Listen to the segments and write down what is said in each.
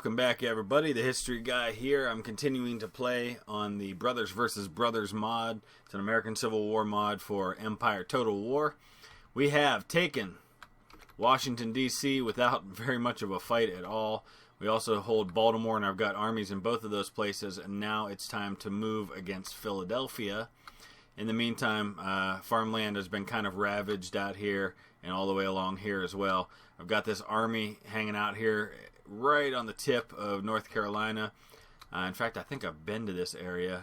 welcome back everybody. The History Guy here. I'm continuing to play on the Brothers vs. Brothers mod. It's an American Civil War mod for Empire Total War. We have taken Washington, D.C. without very much of a fight at all. We also hold Baltimore, and I've got armies in both of those places, and now it's time to move against Philadelphia. In the meantime, farmland has been kind of ravaged out here and all the way along here as well. I've got this army hanging out here right on the tip of North Carolina. In fact, I think I've been to this area.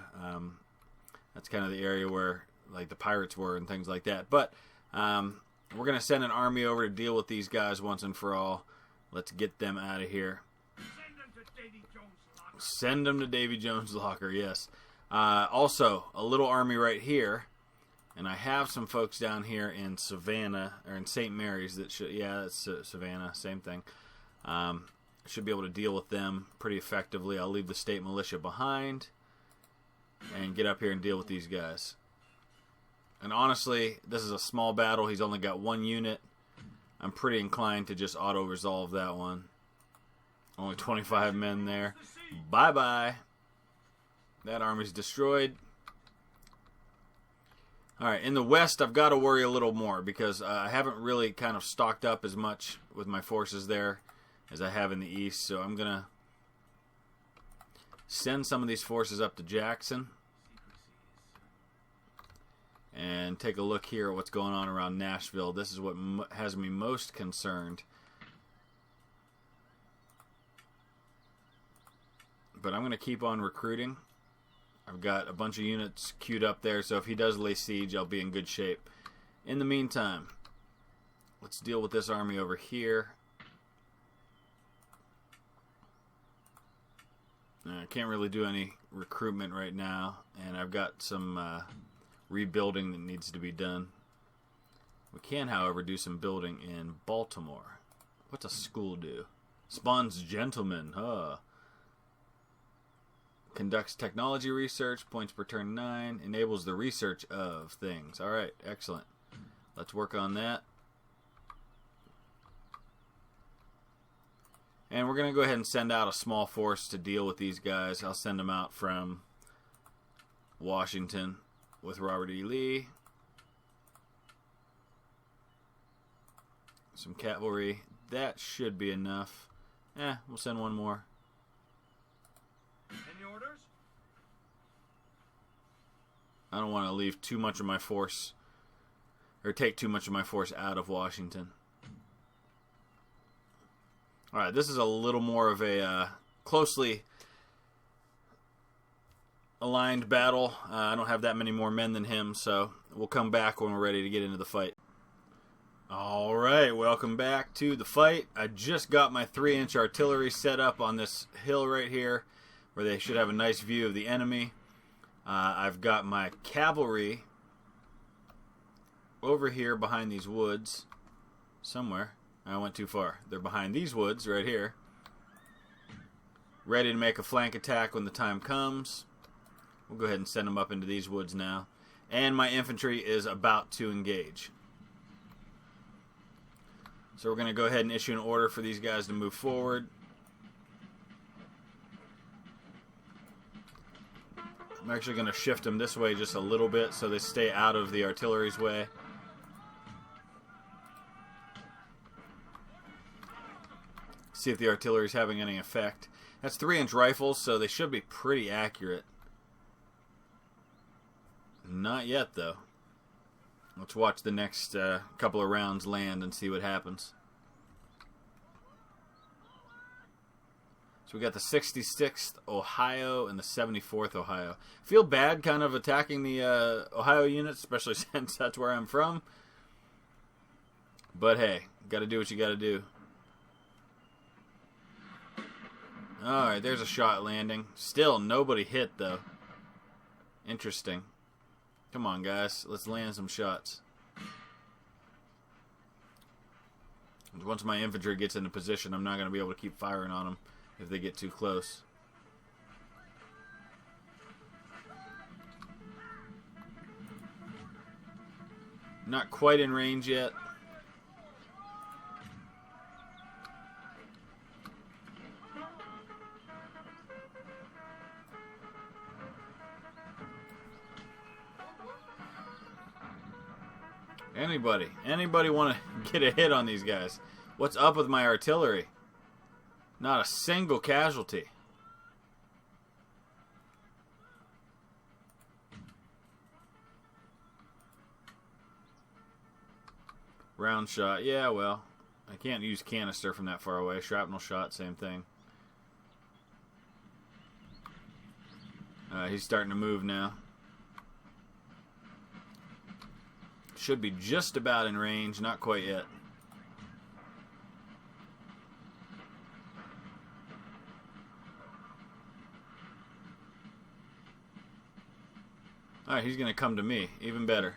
That's kind of the area where like the pirates were and things like that. But we're going to send an army over to deal with these guys once and for all. Let's get them out of here. Send them to Davy Jones' locker, yes. Also, a little army right here. And I have some folks down here in Savannah, or in St. Mary's that should, yeah, that's Savannah, same thing. Should be able to deal with them pretty effectively. I'll leave the state militia behind and get up here and deal with these guys. And honestly, this is a small battle. He's only got one unit. I'm pretty inclined to just auto-resolve that one. Only 25 men there. Bye-bye. That army's destroyed. Alright, in the west, I've got to worry a little more because I haven't really kind of stocked up as much with my forces there as I have in the east. So I'm going to send some of these forces up to Jackson and take a look here at what's going on around Nashville. This is what has me most concerned. But I'm going to keep on recruiting. I've got a bunch of units queued up there, so if he does lay siege, I'll be in good shape. In the meantime, let's deal with this army over here. I can't really do any recruitment right now, and I've got some rebuilding that needs to be done. We can, however, do some building in Baltimore. What's a school do? Spawns gentlemen, huh? Conducts technology research, points per turn 9, enables the research of things. Alright, excellent. Let's work on that. And we're going to go ahead and send out a small force to deal with these guys. I'll send them out from Washington with Robert E. Lee. Some cavalry. That should be enough. We'll send one more. Any orders? I don't want to leave too much of my force, or take too much of my force out of Washington. Alright, this is a little more of a closely aligned battle. I don't have that many more men than him, so we'll come back when we're ready to get into the fight. Alright, welcome back to the fight. I just got my 3-inch artillery set up on this hill right here, where they should have a nice view of the enemy. I've got my cavalry over here behind these woods somewhere. I went too far. They're behind these woods right here, ready to make a flank attack when the time comes. We'll go ahead and send them up into these woods now. And my infantry is about to engage. So we're going to go ahead and issue an order for these guys to move forward. I'm actually going to shift them this way just a little bit so they stay out of the artillery's way. See if the artillery is having any effect. That's 3-inch rifles, so they should be pretty accurate. Not yet, though. Let's watch the next couple of rounds land and see what happens. So we got the 66th Ohio and the 74th Ohio. Feel bad kind of attacking the Ohio units, especially since that's where I'm from. But hey, got to do what you got to do. Alright, there's a shot landing. Still, nobody hit, though. Interesting. Come on, guys. Let's land some shots. Once my infantry gets into position, I'm not going to be able to keep firing on them if they get too close. Not quite in range yet. Anybody want to get a hit on these guys? What's up with my artillery? Not a single casualty. Round shot. Yeah, well, I can't use canister from that far away. Shrapnel shot, same thing. He's starting to move now. Should be just about in range. Not quite yet. Alright, he's going to come to me. Even better.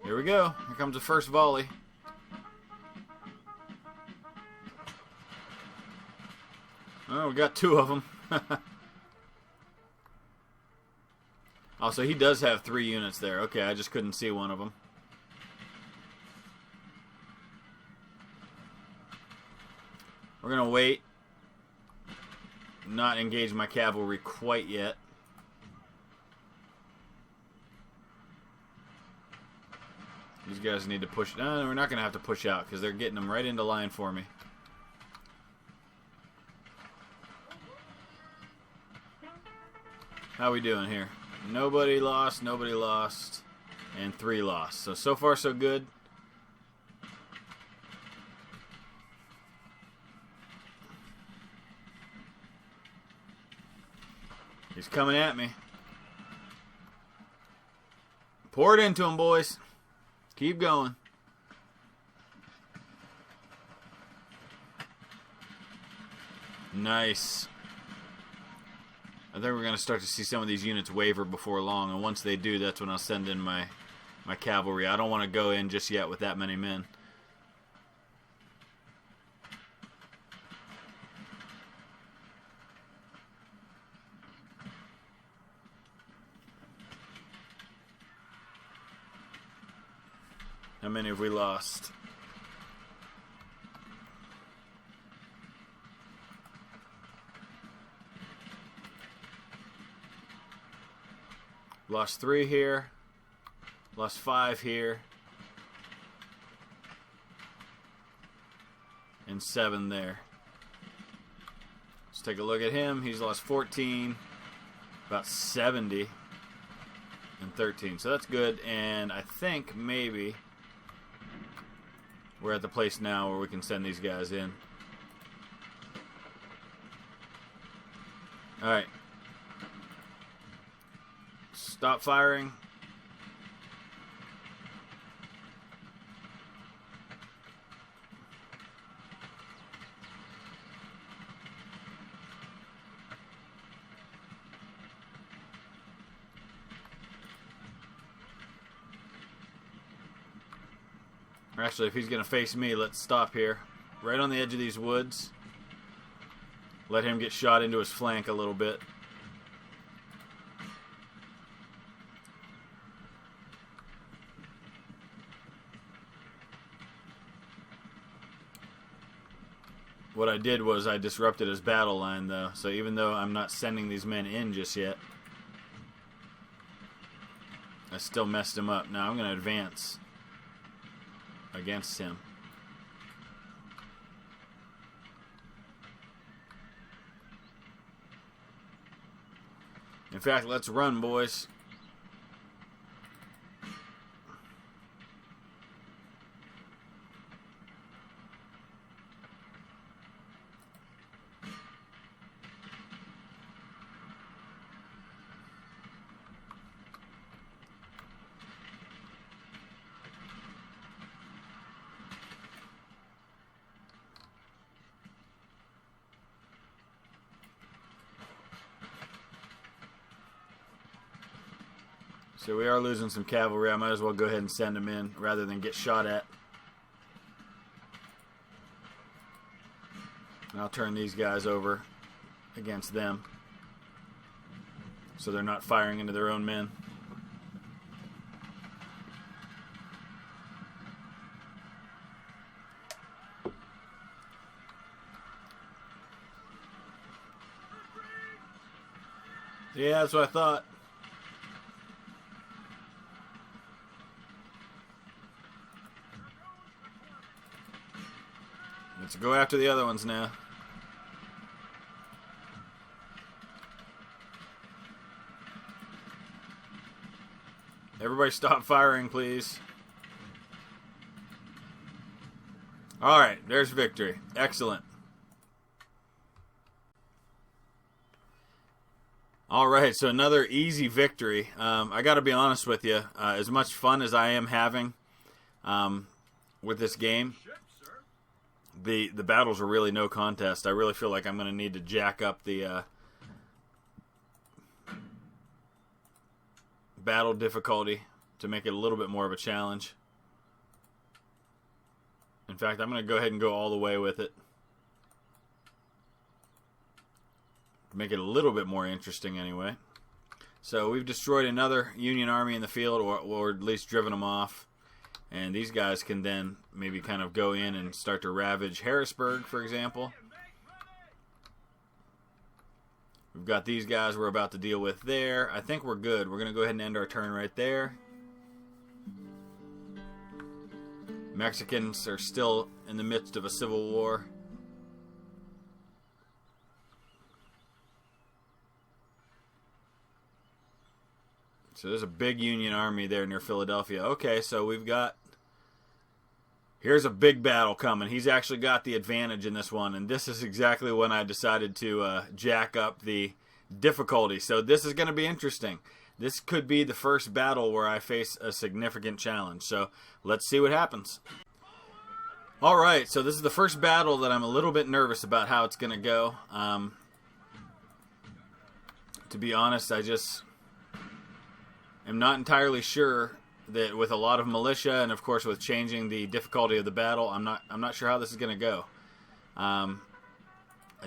Here we go. Here comes the first volley. Oh, we got 2 of them. Also, he does have 3 units there. Okay, I just couldn't see one of them. We're going to wait. Not engage my cavalry quite yet. These guys need to push. No, we're not going to have to push out because they're getting them right into line for me. How we doing here? Nobody lost, and 3 lost. So far so good. He's coming at me. Pour it into him, boys. Keep going. Nice. I think we're going to start to see some of these units waver before long, and once they do, that's when I'll send in my cavalry. I don't want to go in just yet with that many men. How many have we lost? Lost 3 here. Lost 5 here. And 7 there. Let's take a look at him. He's lost 14. About 70. And 13. So that's good. And I think maybe we're at the place now where we can send these guys in. Alright. Stop firing. Actually, if he's going to face me, let's stop here. Right on the edge of these woods. Let him get shot into his flank a little bit. What I did was I disrupted his battle line, though. So even though I'm not sending these men in just yet, I still messed him up. Now I'm going to advance against him. In fact, let's run, boys. So we are losing some cavalry. I might as well go ahead and send them in rather than get shot at. And I'll turn these guys over against them so they're not firing into their own men. Yeah, that's what I thought. Let's go after the other ones now. Everybody stop firing, please. Alright, there's victory. Excellent. Alright, so another easy victory. I gotta be honest with you, as much fun as I am having with this game, the battles are really no contest. I really feel like I'm gonna need to jack up the battle difficulty to make it a little bit more of a challenge. In fact, I'm going to go ahead and go all the way with it. Make it a little bit more interesting anyway. So we've destroyed another Union army in the field, or at least driven them off. And these guys can then maybe kind of go in and start to ravage Harrisburg, for example. We've got these guys we're about to deal with there. I think we're good. We're going to go ahead and end our turn right there. Mexicans are still in the midst of a civil war. So there's a big Union army there near Philadelphia. Okay, so we've got... Here's a big battle coming. He's actually got the advantage in this one, and this is exactly when I decided to jack up the difficulty. So this is going to be interesting. This could be the first battle where I face a significant challenge. So let's see what happens. Alright, so this is the first battle that I'm a little bit nervous about how it's going to go. To be honest, I just am not entirely sure that with a lot of militia, and of course with changing the difficulty of the battle, I'm not sure how this is going to go. I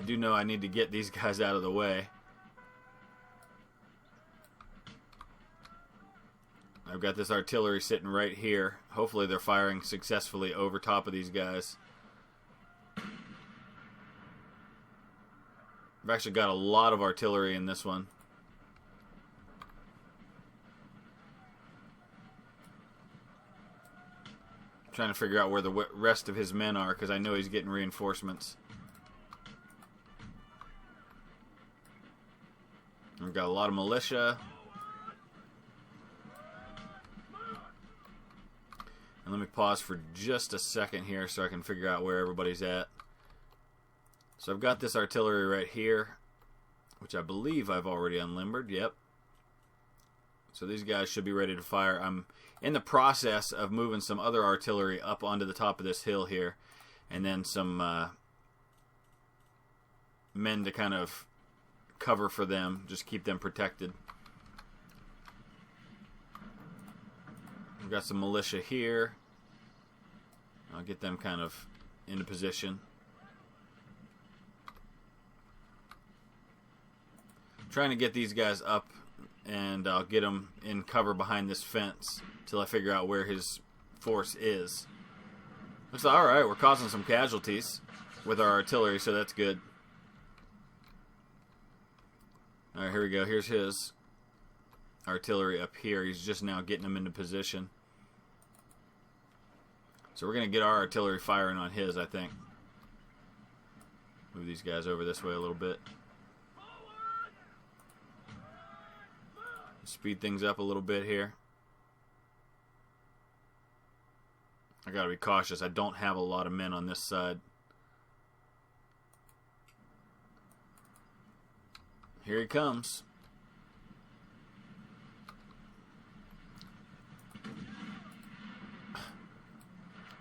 do know I need to get these guys out of the way. I've got this artillery sitting right here. Hopefully they're firing successfully over top of these guys. I've actually got a lot of artillery in this one. Trying to figure out where the rest of his men are, because I know he's getting reinforcements. We've got a lot of militia. And let me pause for just a second here so I can figure out where everybody's at. So I've got this artillery right here, which I believe I've already unlimbered. Yep. So these guys should be ready to fire. I'm in the process of moving some other artillery up onto the top of this hill here, and then some men to kind of cover for them, just keep them protected. We've got some militia here. I'll get them kind of into position. I'm trying to get these guys up, and I'll get him in cover behind this fence till I figure out where his force is. Looks like, alright, we're causing some casualties with our artillery, so that's good. Alright, here we go. Here's his artillery up here. He's just now getting them into position. So we're going to get our artillery firing on his, I think. Move these guys over this way a little bit. Speed things up a little bit here. I gotta be cautious. I don't have a lot of men on this side. Here he comes.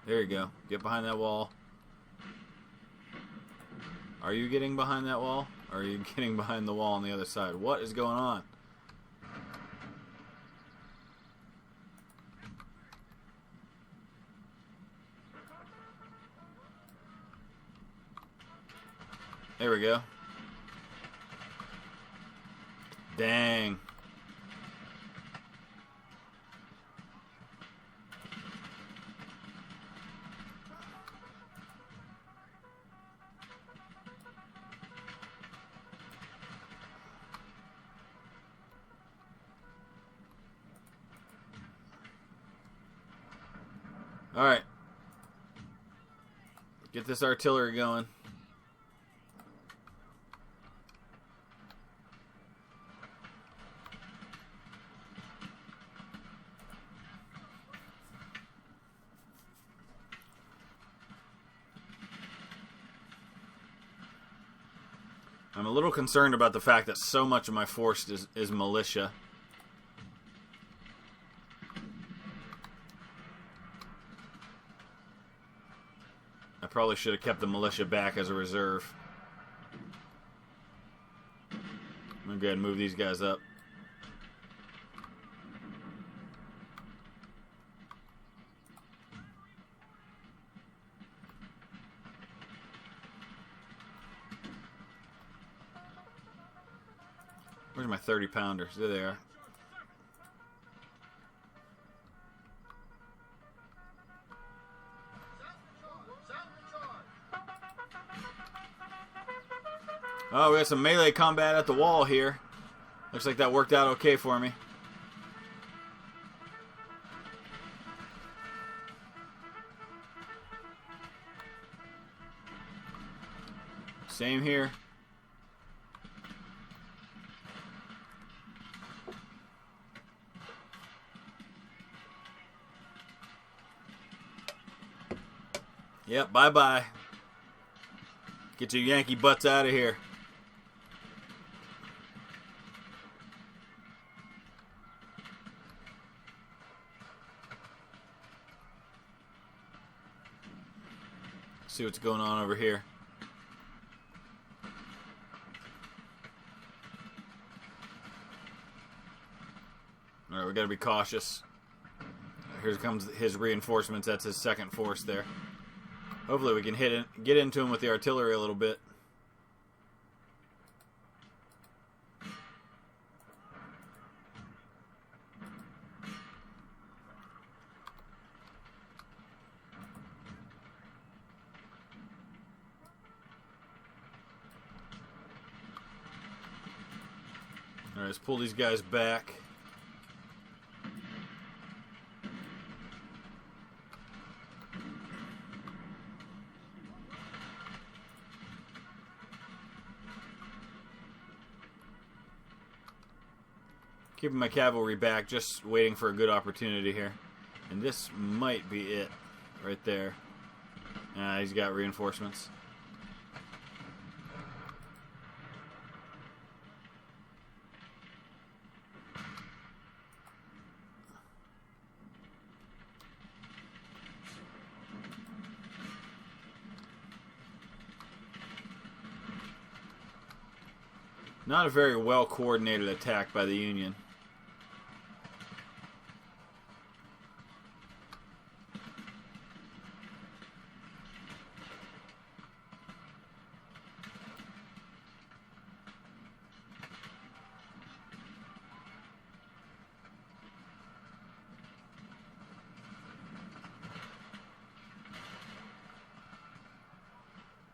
There you go. Get behind that wall. Are you getting behind that wall? Or are you getting behind the wall on the other side? What is going on? There we go. Dang. Alright. Get this artillery going. I'm a little concerned about the fact that so much of my force is militia. I probably should have kept the militia back as a reserve. I'm going to go ahead and move these guys up. Where's my 30-pounders? There they are. Oh, we got some melee combat at the wall here. Looks like that worked out okay for me. Same here. Yep, bye-bye. Get your Yankee butts out of here. See what's going on over here. Alright, we gotta be cautious. Here comes his reinforcements. That's his second force there. Hopefully we can get into him with the artillery a little bit. Alright, let's pull these guys back. Keeping my cavalry back, just waiting for a good opportunity here. And this might be it right there. He's got reinforcements. Not a very well coordinated attack by the Union.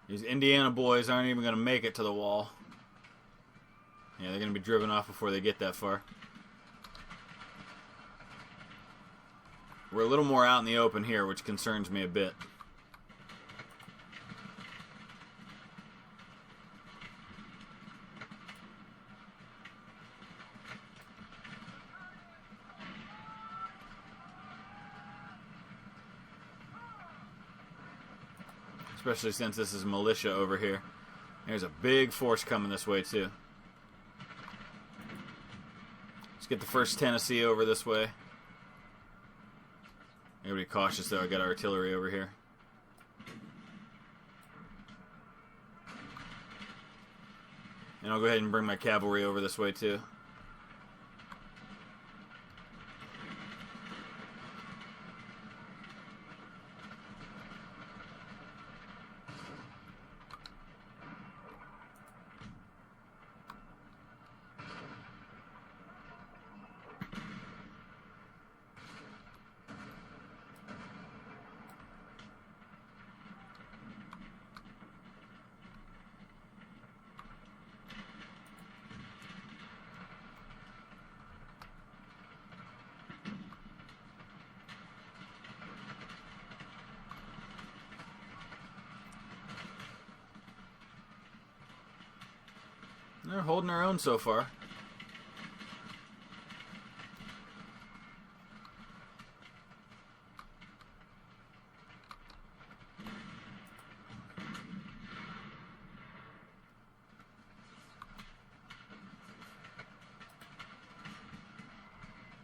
These Indiana boys aren't even going to make it to the wall. Yeah, they're going to be driven off before they get that far. We're a little more out in the open here, which concerns me a bit. Especially since this is militia over here. There's a big force coming this way too. Let's get the 1st Tennessee over this way. Gotta be cautious though, I got artillery over here. And I'll go ahead and bring my cavalry over this way too. They're holding their own so far.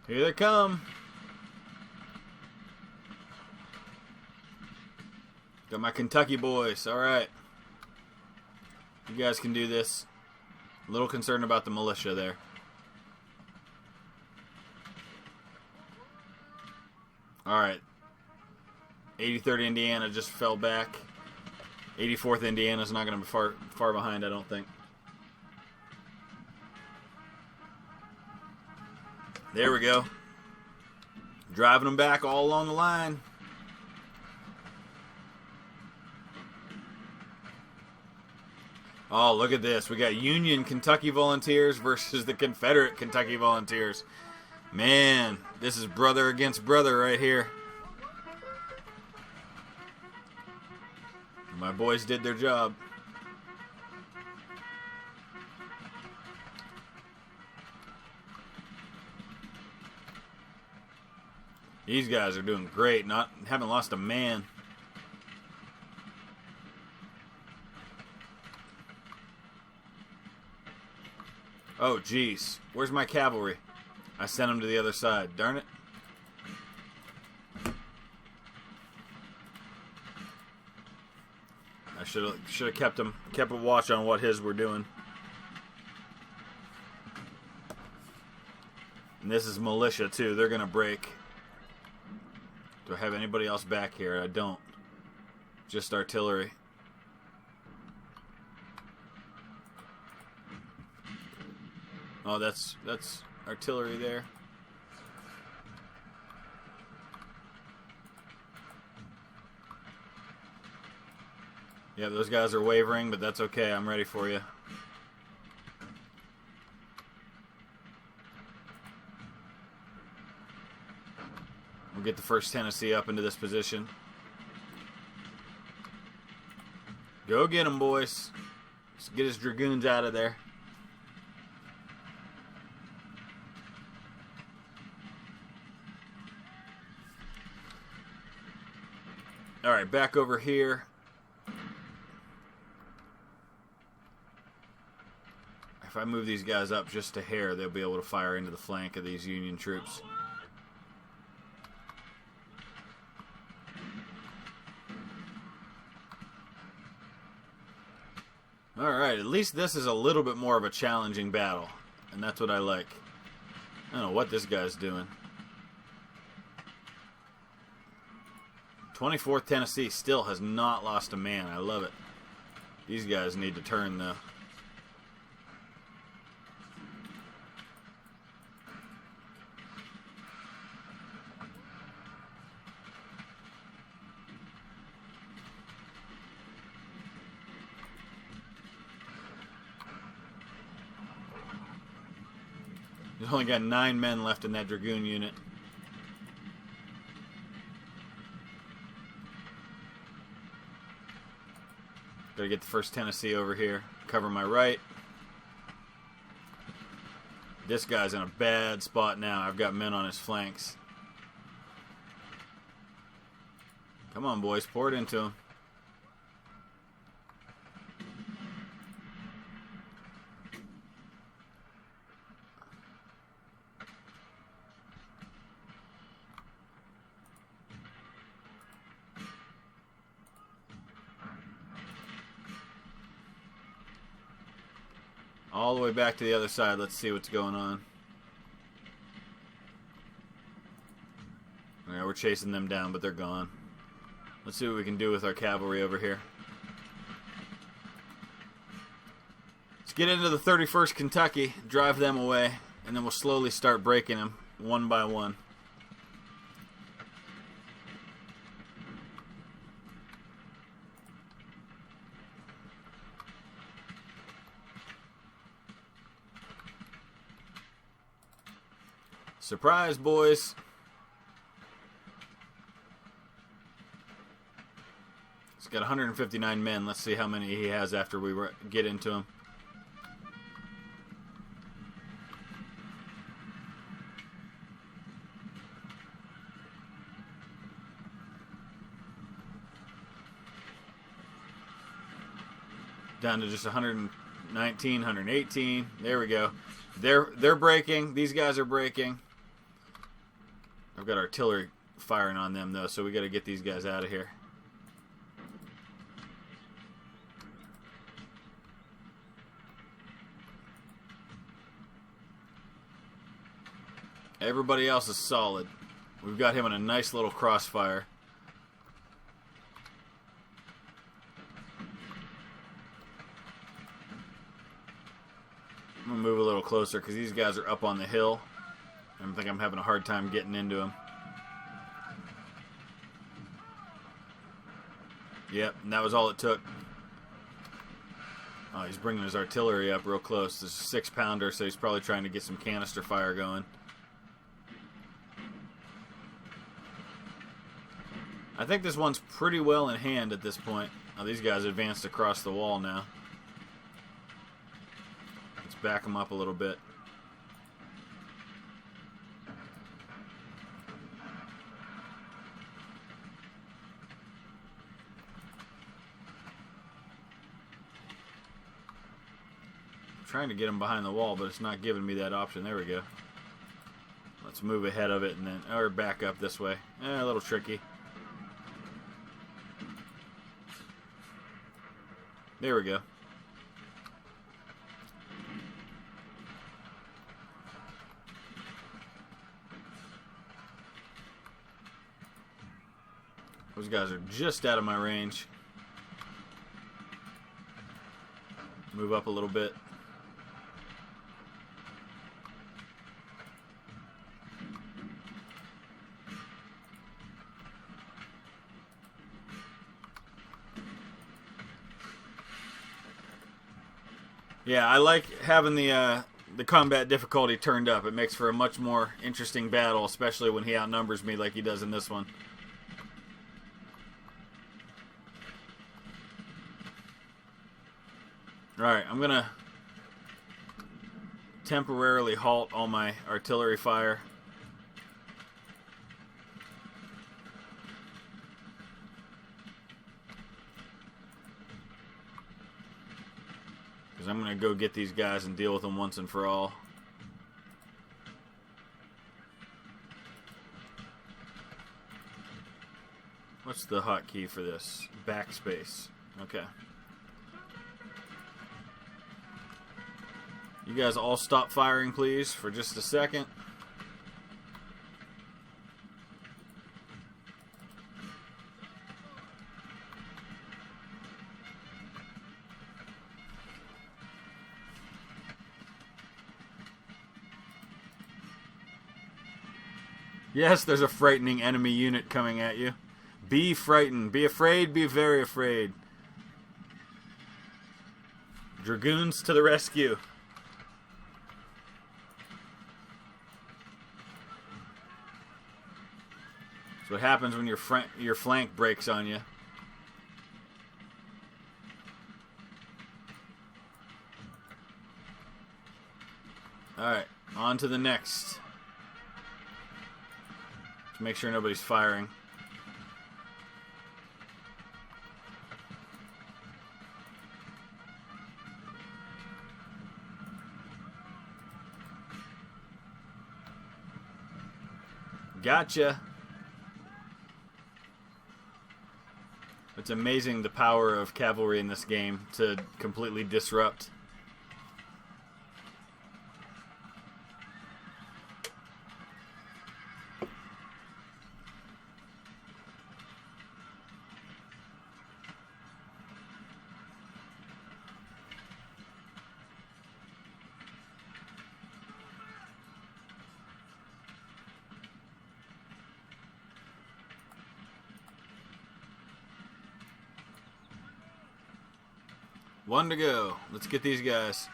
Here they come. Got my Kentucky boys. All right. You guys can do this. A little concerned about the militia there. All right. 83rd Indiana just fell back. 84th Indiana's not going to be far behind, I don't think. There we go. Driving them back all along the line. Oh, look at this. We got Union Kentucky Volunteers versus the Confederate Kentucky Volunteers. Man, this is brother against brother right here. My boys did their job. These guys are doing great. Haven't lost a man. Oh, jeez. Where's my cavalry? I sent them to the other side. Darn it. I should have kept a watch on what his were doing. And this is militia too. They're gonna break. Do I have anybody else back here? I don't. Just artillery. Oh, that's artillery there. Yeah, those guys are wavering, but that's okay. I'm ready for you. We'll get the 1st Tennessee up into this position. Go get them, boys. Let's get his dragoons out of there. All right, back over here. If I move these guys up just a hair, they'll be able to fire into the flank of these Union troops. All right, at least this is a little bit more of a challenging battle, and that's what I like. I don't know what this guy's doing. 24th Tennessee still has not lost a man. I love it. These guys need to turn, though. He's only got 9 men left in that Dragoon unit. Gotta get the 1st Tennessee over here. Cover my right. This guy's in a bad spot now. I've got men on his flanks. Come on, boys. Pour it into him. All the way back to the other side. Let's see what's going on. Alright, we're chasing them down, but they're gone. Let's see what we can do with our cavalry over here. Let's get into the 31st Kentucky, drive them away, and then we'll slowly start breaking them one by one. Surprise, boys. He's got 159 men. Let's see how many he has after we get into him. Down to just 119, 118. There we go. They're breaking. These guys are breaking. I've got artillery firing on them, though, so we got to get these guys out of here. Everybody else is solid. We've got him in a nice little crossfire. I'm going to move a little closer because these guys are up on the hill. I think I'm having a hard time getting into them. Yep, and that was all it took. Oh, he's bringing his artillery up real close. This is a 6-pounder, so he's probably trying to get some canister fire going. I think this one's pretty well in hand at this point. Oh, these guys advanced across the wall now. Let's back them up a little bit. I'm trying to get them behind the wall, but it's not giving me that option. There we go. Let's move ahead of it and then, or back up this way. A little tricky. There we go. Those guys are just out of my range. Move up a little bit. Yeah, I like having the combat difficulty turned up. It makes for a much more interesting battle, especially when he outnumbers me like he does in this one. Alright, I'm going to temporarily halt all my artillery fire. I'm going to go get these guys and deal with them once and for all. What's the hotkey for this? Backspace. Okay. You guys all stop firing, please, for just a second. Yes, there's a frightening enemy unit coming at you. Be frightened. Be afraid. Be very afraid. Dragoons to the rescue. That's what happens when your flank breaks on you. Alright, on to the next. To make sure nobody's firing. Gotcha. It's amazing the power of cavalry in this game to completely disrupt. One to go. Let's get these guys.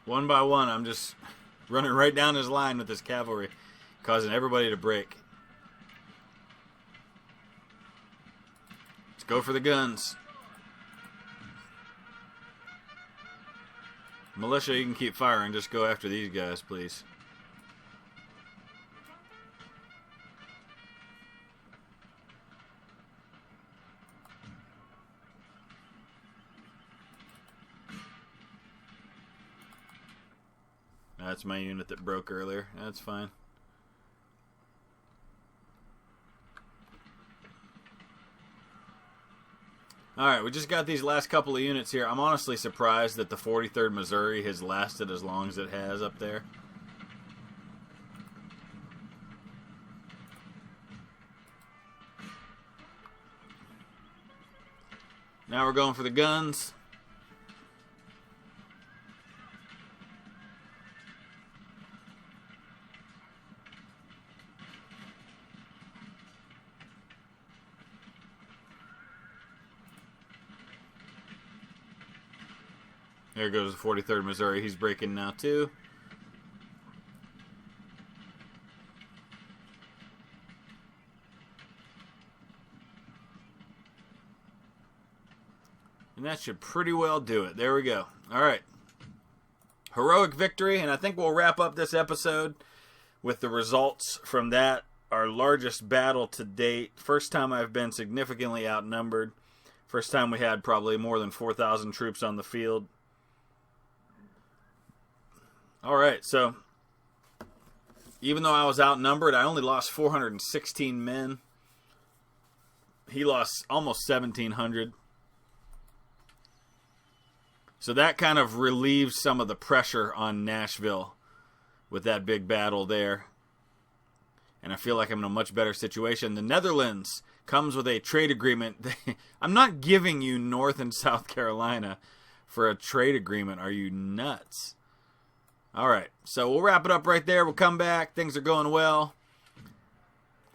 One by one, I'm just running right down his line with this cavalry, causing everybody to break. Let's go for the guns. Militia, you can keep firing. Just go after these guys, please. That's my unit that broke earlier. That's fine. Alright, we just got these last couple of units here. I'm honestly surprised that the 43rd Missouri has lasted as long as it has up there. Now we're going for the guns. There goes the 43rd Missouri. He's breaking now, too. And that should pretty well do it. There we go. All right. Heroic victory, and I think we'll wrap up this episode with the results from that. Our largest battle to date. First time I've been significantly outnumbered. First time we had probably more than 4,000 troops on the field. Alright, so even though I was outnumbered, I only lost 416 men. He lost almost 1,700. So that kind of relieves some of the pressure on Nashville with that big battle there. And I feel like I'm in a much better situation. The Netherlands comes with a trade agreement. I'm not giving you North and South Carolina for a trade agreement. Are you nuts? Alright, so we'll wrap it up right there. We'll come back. Things are going well.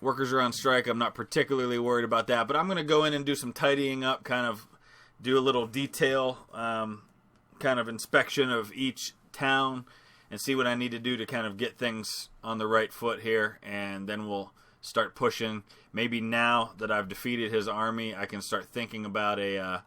Workers are on strike. I'm not particularly worried about that. But I'm going to go in and do some tidying up, kind of do a little detail kind of inspection of each town and see what I need to do to kind of get things on the right foot here. And then we'll start pushing. Maybe now that I've defeated his army, I can start thinking about a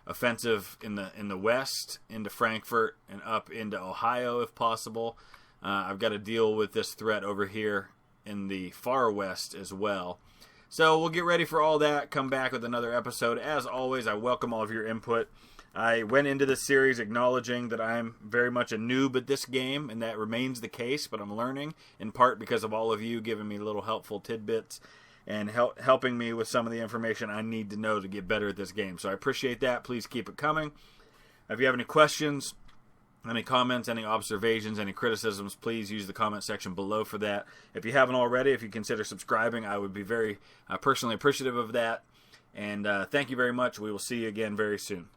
offensive in the west into Frankfurt and up into Ohio if possible. I've got to deal with this threat over here in the far west as well. So we'll get ready for all that, come back with another episode. As always, I welcome all of your input. I went into this series acknowledging that I'm very much a noob at this game, and that remains the case, but I'm learning, in part because of all of you giving me little helpful tidbits and helping me with some of the information I need to know to get better at this game. So I appreciate that. Please keep it coming. If you have any questions, any comments, any observations, any criticisms, please use the comment section below for that. If you haven't already, if you consider subscribing, I would be very personally appreciative of that. And thank you very much. We will see you again very soon.